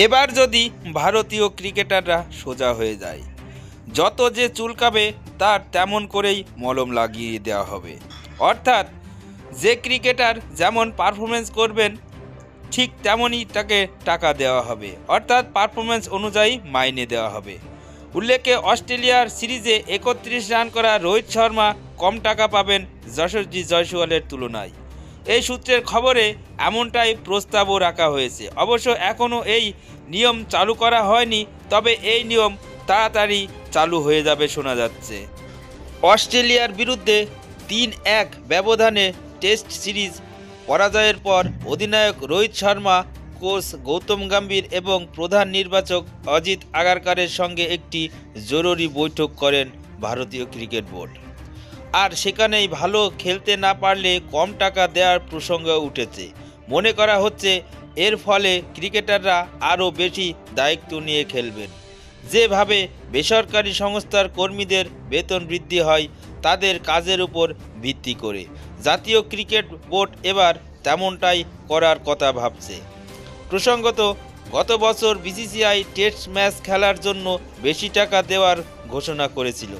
এবার যদি ভারতীয় ক্রিকেটাররা সোজা হয়ে যায়, যত যে চুলকাবে তার তেমন করেই মলম লাগিয়ে দেওয়া হবে। অর্থাৎ যে ক্রিকেটার যেমন পারফরমেন্স করবেন ঠিক তেমনই তাকে টাকা দেওয়া হবে, অর্থাৎ পারফরমেন্স অনুযায়ী মাইনে দেওয়া হবে। উল্লেখ্য, অস্ট্রেলিয়ার সিরিজে 31 রান করা রোহিত শর্মা কম টাকা পাবেন যশস্বী জয়সওয়ালের তুলনায়। এই সূত্রের খবরে এমনটাই প্রস্তাবও রাখা হয়েছে। অবশ্য এখনও এই নিয়ম চালু করা হয়নি, তবে এই নিয়ম তাড়াতাড়ি চালু হয়ে যাবে শোনা যাচ্ছে। অস্ট্রেলিয়ার বিরুদ্ধে 3-1 ব্যবধানে টেস্ট সিরিজ পরাজয়ের পর অধিনায়ক রোহিত শর্মা, কোচ গৌতম গম্ভীর এবং প্রধান নির্বাচক অজিত আগারকারের সঙ্গে একটি জরুরি বৈঠক করেন ভারতীয় ক্রিকেট বোর্ড। আর সেখানেই ভালো খেলতে না পারলে কম টাকা দেওয়ার প্রসঙ্গ উঠেছে। মনে করা হচ্ছে এর ফলে ক্রিকেটাররা আরও বেশি দায়িত্ব নিয়ে খেলবেন। যেভাবে বেসরকারি সংস্থার কর্মীদের বেতন বৃদ্ধি হয় তাদের কাজের উপর ভিত্তি করে, জাতীয় ক্রিকেট বোর্ড এবার তেমনটাই করার কথা ভাবছে। প্রসঙ্গত, গত বছর বিসিসিআই টেস্ট ম্যাচ খেলার জন্য বেশি টাকা দেওয়ার ঘোষণা করেছিল।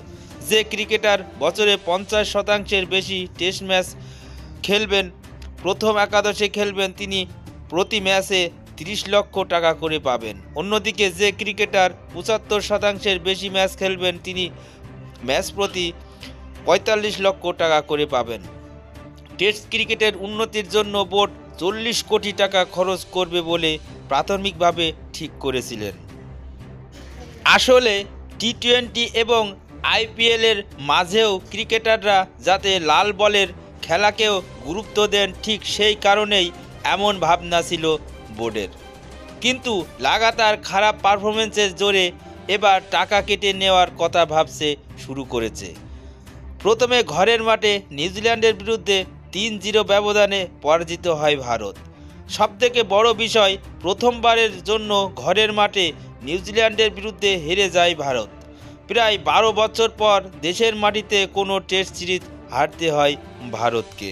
যে ক্রিকেটার বছরে 50% বেশি টেস্ট ম্যাচ খেলবেন, প্রথম একাদশে খেলবেন, তিনি প্রতি ম্যাচে 30 লক্ষ টাকা করে পাবেন। অন্যদিকে যে ক্রিকেটার 75% বেশি ম্যাচ খেলবেন, তিনি ম্যাচ প্রতি 45 লক্ষ টাকা করে পাবেন। টেস্ট ক্রিকেটের উন্নতির জন্য বোর্ড 40 কোটি টাকা খরচ করবে বলে প্রাথমিকভাবে ঠিক করেছিলেন। আসলে টি-20 এবং আইপিএলের মাঝেও ক্রিকেটাররা যাতে লাল বলের খেলাকেও গুরুত্ব দেন, ঠিক সেই কারণেই এমন ভাবনা ছিল বোর্ডের। কিন্তু লাগাতার খারাপ পারফরমেন্সের জোরে এবার টাকা কেটে নেওয়ার কথা ভাবতে শুরু করেছে। প্রথমে ঘরের মাঠে নিউজিল্যান্ডের বিরুদ্ধে 3-0 ব্যবধানে পরাজিত হয় ভারত। সবথেকে বড় বিষয়, প্রথমবারের জন্য ঘরের মাঠে নিউজিল্যান্ডের বিরুদ্ধে হেরে যায় ভারত। প্রায় 12 বছর পর দেশের মাটিতে কোনো টেস্ট সিরিজ হারতে হয় ভারতকে।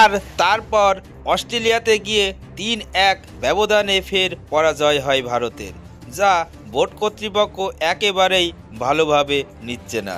আর তারপর অস্ট্রেলিয়াতে গিয়ে 3-1 ব্যবধানে ফের পরাজয় হয় ভারতের, যা বোর্ড কর্তৃপক্ষ একেবারেই ভালোভাবে নিচ্ছে না।